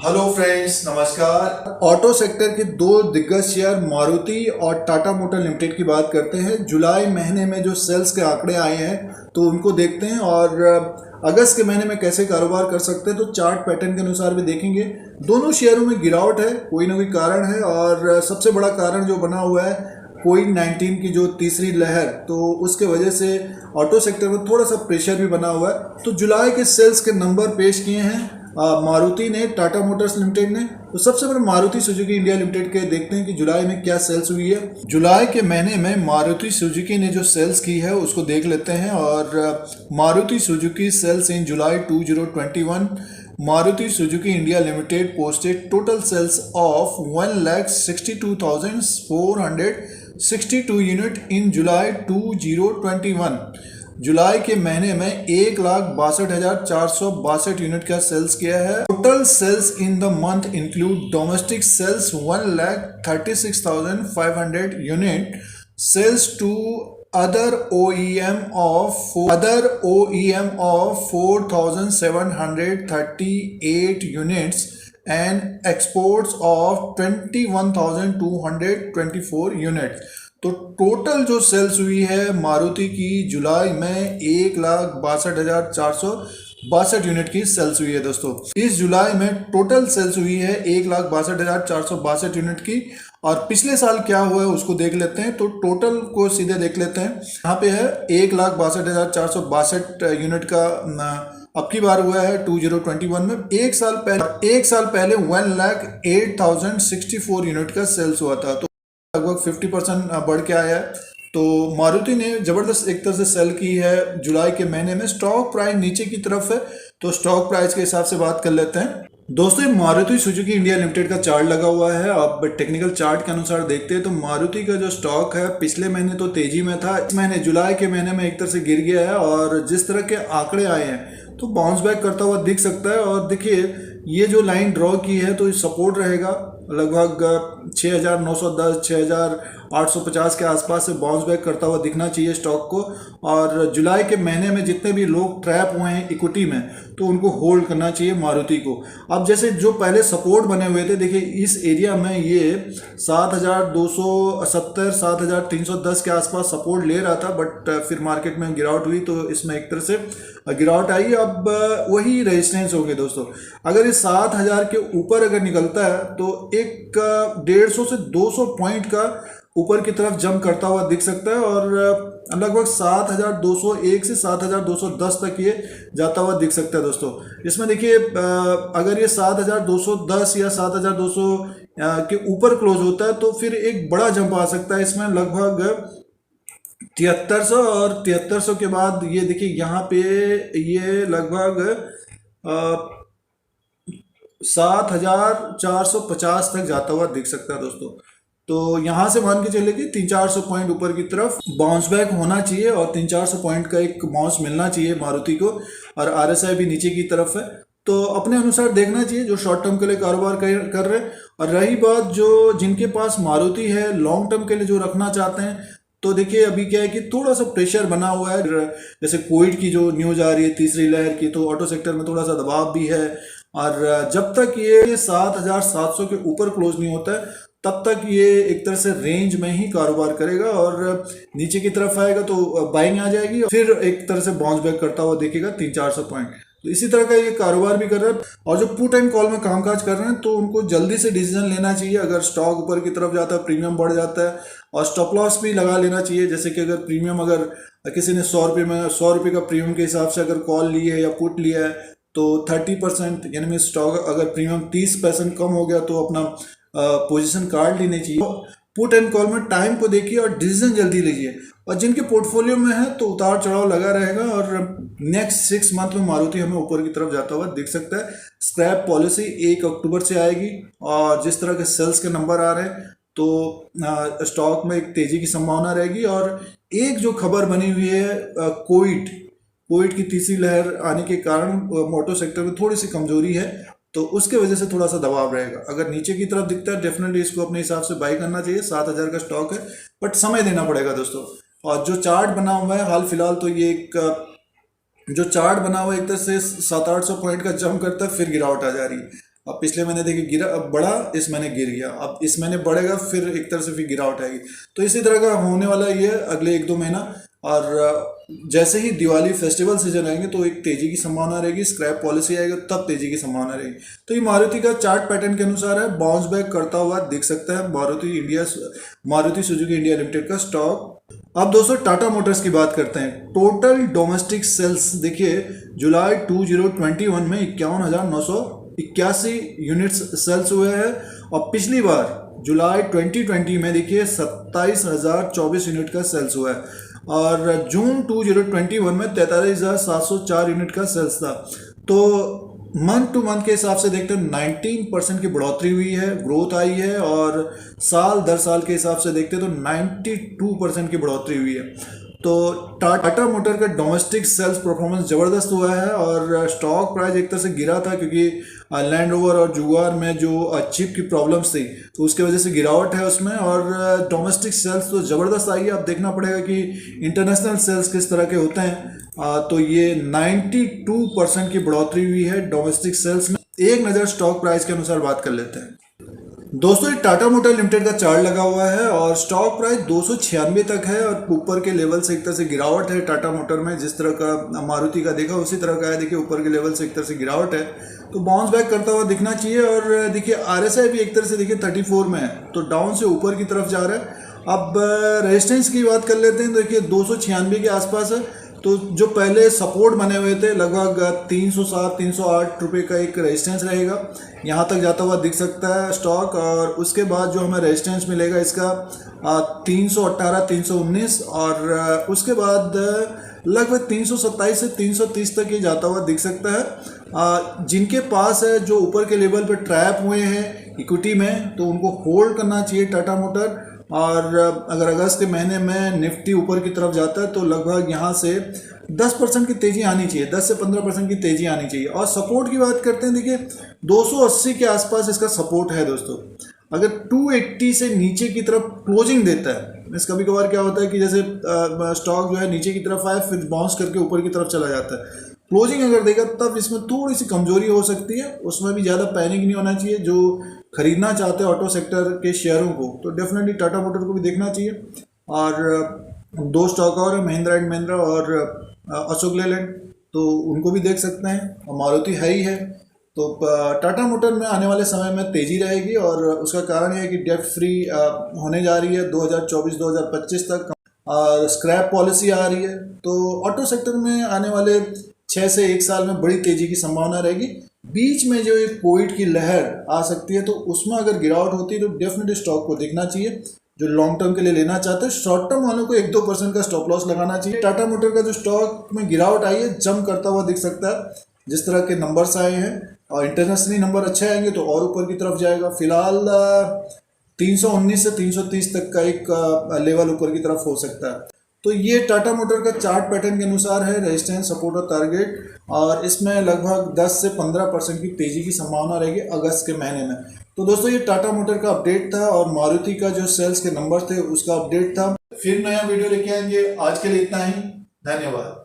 Hello friends, नमस्कार। Auto sector के दो दिग्गज शेयर मारुति और टाटा मोटर लिमिटेड की बात करते हैं। जुलाई महीने में जो सेल्स के आंकड़े आए हैं तो उनको देखते हैं और अगस्त के महीने में कैसे कारोबार कर सकते हैं तो चार्ट पैटर्न के अनुसार भी देखेंगे। दोनों शेयरों में गिरावट है, कोई ना कोई कारण है और सबसे बड़ा कारण जो बना हुआ है कोविड-19 की जो तीसरी लहर, तो उसके वजह से ऑटो सेक्टर में थोड़ा सा प्रेशर भी बना हुआ है। तो जुलाई के सेल्स के नंबर पेश किए हैं मारुति ने, टाटा मोटर्स लिमिटेड ने। तो सबसे पहले मारुति सुजुकी इंडिया लिमिटेड के देखते हैं कि जुलाई में क्या सेल्स हुई है। जुलाई के महीने में मारुति सुजुकी ने जो सेल्स की है उसको देख लेते हैं। और Maruti Suzuki sales in July 2021, Maruti Suzuki India limited posted total sales of 1,62,462 unit in July 2021। जुलाई के महीने में 1,62,462 यूनिट का सेल्स किया है। Total sales in the month include domestic sales 1,36,500 unit, sales to other OEM of 4,738 units and exports of 21,224 units. तो total जो sales हुई है मारुति की जुलाई में 1,62,462 यूनिट की सेल्स हुई है दोस्तों। इस जुलाई में टोटल सेल्स हुई है 1,62,462 यूनिट की। और पिछले साल क्या हुआ है उसको देख लेते हैं। तो टोटल को सीधे देख लेते हैं। यहाँ पे है 1,62,462 यूनिट का अब की बार हुआ है 2021 में। एक साल पहले 1,08,064 यूनिट का सेल्स हुआ था। तो लगभग 50% बढ़ के आया है। तो मारुति ने जबरदस्त एक तरह से सेल की है जुलाई के महीने में। स्टॉक प्राइस नीचे की तरफ है तो स्टॉक प्राइस के हिसाब से बात कर लेते हैं दोस्तों। मारुति सुजुकी इंडिया लिमिटेड का चार्ट लगा हुआ है। अब टेक्निकल चार्ट के अनुसार देखते हैं तो मारुति का जो स्टॉक है पिछले महीने तो तेजी में था, इस महीने जुलाई के महीने में एक तरह से गिर गया है। और जिस तरह के आंकड़े आए हैं तो बाउंस बैक करता हुआ दिख सकता है। और देखिए ये जो लाइन ड्रॉ की है तो सपोर्ट रहेगा लगभग 6,910 6,850 के आसपास से बाउंस बैक करता हुआ दिखना चाहिए स्टॉक को। और जुलाई के महीने में जितने भी लोग ट्रैप हुए हैं इक्विटी में तो उनको होल्ड करना चाहिए मारुति को। अब जैसे जो पहले सपोर्ट बने हुए थे, देखिए इस एरिया में ये 7,270 7,310 के आसपास सपोर्ट ले रहा था, बट फिर मार्केट में गिरावट हुई तो इसमें एक तरह से गिरावट आई। अब वही रेजिस्टेंस हो गए दोस्तों। अगर ये 7,000 के ऊपर अगर निकलता है तो एक 150 से 200 पॉइंट का ऊपर की तरफ जंप करता हुआ दिख सकता है। और लगभग 7,201 से 7,210 तक ये जाता हुआ दिख सकता है दोस्तों। इसमें देखिए अगर ये 7,210 या 7,200 के ऊपर क्लोज होता है तो फिर एक बड़ा जंप आ सकता है इसमें लगभग 7300। और 7300 के बाद ये देखिए यहाँ पे ये लगभग 7,450 तक जाता हुआ दिख सकता है दोस्तों। तो यहाँ से मान के चले कि 300-400 पॉइंट ऊपर की तरफ बाउंस बैक होना चाहिए और 300-400 पॉइंट का एक बाउंस मिलना चाहिए मारुति को। और RSI भी नीचे की तरफ है तो अपने अनुसार देखना चाहिए जो शॉर्ट टर्म के लिए कारोबार कर रहे हैं। और रही बात जो जिनके पास मारुति है लॉन्ग टर्म के लिए जो रखना चाहते हैं तो देखिए अभी क्या है कि थोड़ा सा प्रेशर बना हुआ है। जैसे कोविड की जो न्यूज आ रही है तीसरी लहर की, तो ऑटो सेक्टर में थोड़ा सा दबाव भी है। और जब तक ये 7,700 के ऊपर क्लोज नहीं होता है तब तक ये एक तरह से रेंज में ही कारोबार करेगा। और नीचे की तरफ आएगा तो बाइंग आ जाएगी और फिर एक तरह से बाउंस बैक करता हुआ देखेगा 300-400 पॉइंट। तो इसी तरह का ये कारोबार भी कर रहा है। और जो पुट एंड कॉल में कामकाज कर रहे हैं तो उनको जल्दी से डिसीजन लेना चाहिए। अगर स्टॉक ऊपर की तरफ जाता है, प्रीमियम बढ़ जाता है, और स्टॉप लॉस भी लगा लेना चाहिए। जैसे कि अगर प्रीमियम अगर किसी ने 100 रुपये में 100 रुपये का प्रीमियम के हिसाब से अगर कॉल ली है या पुट लिया है तो 30% यानी में स्टॉक अगर प्रीमियम 30% कम हो गया तो अपना पोजीशन काट लेनी चाहिए। पुट एंड कॉल में टाइम को देखिए और डिसीजन जल्दी लीजिए। और जिनके पोर्टफोलियो में है तो उतार चढ़ाव लगा रहेगा। और नेक्स्ट 6 मंथ में मारुति हमें ऊपर की तरफ जाता हुआ दिख सकता है। स्क्रैप पॉलिसी 1 अक्टूबर से आएगी और जिस तरह के सेल्स के नंबर आ रहे हैं तो स्टॉक में एक तेजी की संभावना रहेगी। और एक जो खबर बनी हुई है कोविड की तीसरी लहर आने के कारण मोटर सेक्टर में थोड़ी सी कमजोरी है तो उसके वजह से थोड़ा सा दबाव रहेगा। अगर नीचे की तरफ दिखता है डेफिनेटली इसको अपने हिसाब से बाई करना चाहिए। 7,000 का स्टॉक है बट समय देना पड़ेगा दोस्तों। और जो चार्ट बना हुआ है हाल फिलहाल तो ये एक जो चार्ट बना हुआ है एक तरह से 700-800 पॉइंट का जंप करता है फिर गिरावट आ जा रही है। अब पिछले महीने देखिए गिरा, अब बढ़ा, इस महीने गिर गया, अब इस महीने बढ़ेगा, फिर एक तरह से फिर गिरावट आएगी। तो इसी तरह का होने वाला ये अगले 1-2 महीना। और जैसे ही दिवाली फेस्टिवल सीजन आएंगे तो एक तेजी की संभावना रहेगी, स्क्रैप पॉलिसी आएगी तब तेजी की संभावना रहेगी। तो ये मारुति का चार्ट पैटर्न के अनुसार है, बाउंस बैक करता हुआ दिख सकता है मारुति सुजुकी इंडिया लिमिटेड का स्टॉक। अब दोस्तों टाटा मोटर्स की बात करते हैं। टोटल डोमेस्टिक सेल्स देखिए जुलाई 2021 में 51,981 यूनिट्स सेल्स हुए हैं, और पिछली बार जुलाई 2020 में देखिए 27,024 यूनिट का सेल्स हुआ है, और जून 2021 में 43,704 यूनिट का सेल्स था। तो मंथ टू मंथ के हिसाब से देखते हैं 19% की बढ़ोतरी हुई है, ग्रोथ आई है, और साल दर साल के हिसाब से देखते हैं तो 92% की बढ़ोतरी हुई है। तो टाटा मोटर का डोमेस्टिक सेल्स परफॉर्मेंस ज़बरदस्त हुआ है, और स्टॉक प्राइस एक तरह से गिरा था क्योंकि लैंड रोवर और जुगार में जो चिप की प्रॉब्लम्स थी तो उसकी वजह से गिरावट है उसमें, और डोमेस्टिक सेल्स तो ज़बरदस्त आई है। अब देखना पड़ेगा कि इंटरनेशनल सेल्स किस तरह के होते हैं। तो ये 92% की बढ़ोतरी हुई है डोमेस्टिक सेल्स में। एक नज़र स्टॉक प्राइस के अनुसार बात कर लेते हैं। दोस्तों ये टाटा मोटर लिमिटेड का चार्ट लगा हुआ है, और स्टॉक प्राइस 296 तक है, और ऊपर के लेवल से एक तरह से गिरावट है टाटा मोटर में, जिस तरह का मारुति का देखा उसी तरह का है। देखिए ऊपर के लेवल से एक तरह से गिरावट है, तो बाउंस बैक करता हुआ दिखना चाहिए। और देखिए RSI भी एक तरह से देखिए 34 में है, तो डाउन से ऊपर की तरफ जा रहा है। अब रेजिस्टेंस की बात कर लेते हैं, देखिए 296 के आसपास है। तो जो पहले सपोर्ट बने हुए थे लगभग 307-308 रुपये का एक रेजिस्टेंस रहेगा, यहाँ तक जाता हुआ दिख सकता है स्टॉक। और उसके बाद जो हमें रेजिस्टेंस मिलेगा इसका 318-319, और उसके बाद लगभग 327 से 330 तक ये जाता हुआ दिख सकता है। जिनके पास है जो ऊपर के लेवल पर ट्रैप हुए हैं इक्विटी में, तो उनको होल्ड करना चाहिए टाटा मोटर। और अगर अगस्त के महीने में निफ्टी ऊपर की तरफ जाता है तो लगभग यहाँ से 10% की तेज़ी आनी चाहिए, 10 से 15% की तेज़ी आनी चाहिए। और सपोर्ट की बात करते हैं, देखिए 280 के आसपास इसका सपोर्ट है दोस्तों। अगर 280 से नीचे की तरफ क्लोजिंग देता है, इस कभी कभार क्या होता है कि जैसे स्टॉक जो है नीचे की तरफ आए फिर बाउंस करके ऊपर की तरफ चला जाता है, क्लोजिंग अगर देगा तब इसमें थोड़ी सी कमजोरी हो सकती है। उसमें भी ज़्यादा पैनिक नहीं होना चाहिए। जो खरीदना चाहते हैं ऑटो सेक्टर के शेयरों को तो डेफिनेटली टाटा मोटर को भी देखना चाहिए। और 2 स्टॉक और महिंद्रा एंड महिंद्रा और अशोक लेलैंड, तो उनको भी देख सकते हैं। और मारुति है ही है। तो टाटा मोटर में आने वाले समय में तेज़ी रहेगी, और उसका कारण यह है कि डेब्ट फ्री होने जा रही है 2024-2025 तक, और स्क्रैप पॉलिसी आ रही है। तो ऑटो सेक्टर में आने वाले 6 से 1 साल में बड़ी तेज़ी की संभावना रहेगी। बीच में जो एक कोविड की लहर आ सकती है, तो उसमें अगर गिरावट होती है तो डेफिनेटली स्टॉक को देखना चाहिए। जो लॉन्ग टर्म के लिए लेना चाहते हैं, शॉर्ट टर्म वालों को 1-2% का स्टॉप लॉस लगाना चाहिए। टाटा मोटर का जो स्टॉक में गिरावट आई है जंप करता हुआ दिख सकता है, जिस तरह के नंबर्स आए हैं, और इंटरनेशनली नंबर अच्छे आएंगे तो और ऊपर की तरफ जाएगा। फिलहाल 319 से 330 तक का एक लेवल ऊपर की तरफ हो सकता है। तो ये टाटा मोटर का चार्ट पैटर्न के अनुसार है, रेजिस्टेंस, सपोर्ट और टारगेट, और इसमें लगभग 10 से 15% की तेज़ी की संभावना रहेगी अगस्त के महीने में। तो दोस्तों ये टाटा मोटर का अपडेट था, और मारुति का जो सेल्स के नंबर थे उसका अपडेट था। फिर नया वीडियो लेके आएंगे। आज के लिए इतना ही, धन्यवाद।